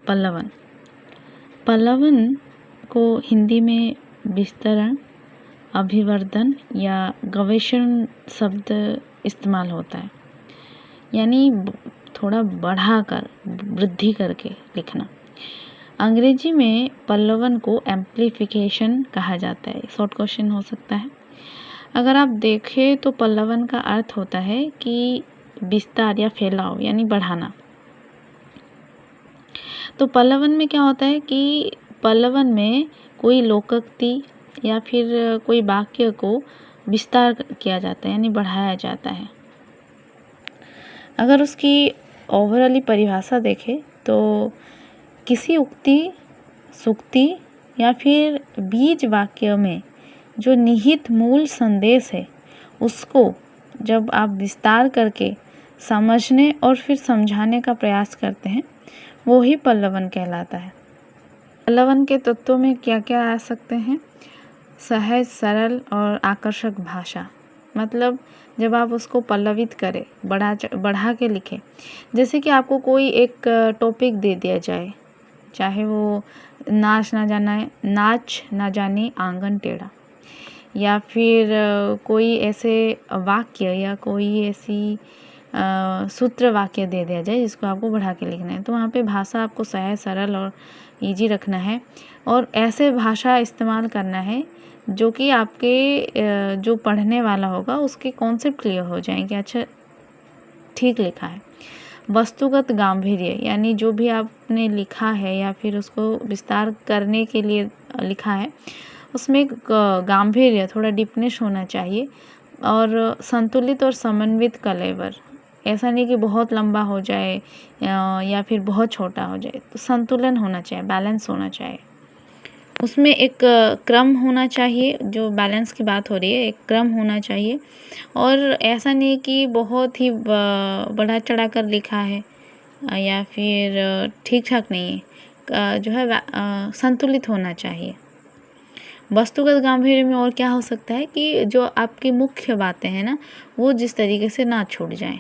पल्लवन। पल्लवन को हिंदी में विस्तरण, अभिवर्धन या गवेषण शब्द इस्तेमाल होता है, यानी थोड़ा बढ़ाकर, वृद्धि करके लिखना। अंग्रेजी में पल्लवन को एम्प्लीफिकेशन कहा जाता है। शॉर्ट क्वेश्चन हो सकता है। अगर आप देखें तो पल्लवन का अर्थ होता है कि विस्तार या फैलाव, यानी बढ़ाना। तो पल्लवन में क्या होता है कि पल्लवन में कोई लोकोक्ति या फिर कोई वाक्य को विस्तार किया जाता है, यानी बढ़ाया जाता है। अगर उसकी ओवरऑली परिभाषा देखें तो किसी उक्ति, सूक्ति या फिर बीज वाक्य में जो निहित मूल संदेश है, उसको जब आप विस्तार करके समझने और फिर समझाने का प्रयास करते हैं, वो ही पल्लवन कहलाता है। पल्लवन के तत्वों में क्या क्या आ सकते हैं? सहज, सरल और आकर्षक भाषा। मतलब जब आप उसको पल्लवित करें, बढ़ा के लिखें, जैसे कि आपको कोई एक टॉपिक दे दिया जाए, चाहे वो नाच ना जाने आंगन टेढ़ा, या फिर कोई ऐसे वाक्य या कोई ऐसी सूत्र वाक्य दे दिया जाए जिसको आपको बढ़ा के लिखना है, तो वहाँ पे भाषा आपको सहज, सरल और इजी रखना है और ऐसे भाषा इस्तेमाल करना है जो कि आपके जो पढ़ने वाला होगा उसके कॉन्सेप्ट क्लियर हो जाएं कि अच्छा ठीक लिखा है। वस्तुगत गांभीर्य, यानी जो भी आपने लिखा है या फिर उसको विस्तार करने के लिए लिखा है, उसमें गांभीर्य, थोड़ा डीपनेस होना चाहिए। और संतुलित और समन्वित कलेवर, ऐसा नहीं कि बहुत लंबा हो जाए या फिर बहुत छोटा हो जाए, तो संतुलन होना चाहिए, बैलेंस होना चाहिए। उसमें एक क्रम होना चाहिए, जो बैलेंस की बात हो रही है, एक क्रम होना चाहिए। और ऐसा नहीं कि बहुत ही बढ़ा चढ़ा कर लिखा है या फिर ठीक ठाक नहीं है, जो है संतुलित होना चाहिए। वस्तुगत गांभीर्य में और क्या हो सकता है कि जो आपकी मुख्य बातें हैं ना, वो जिस तरीके से ना छूट जाएं।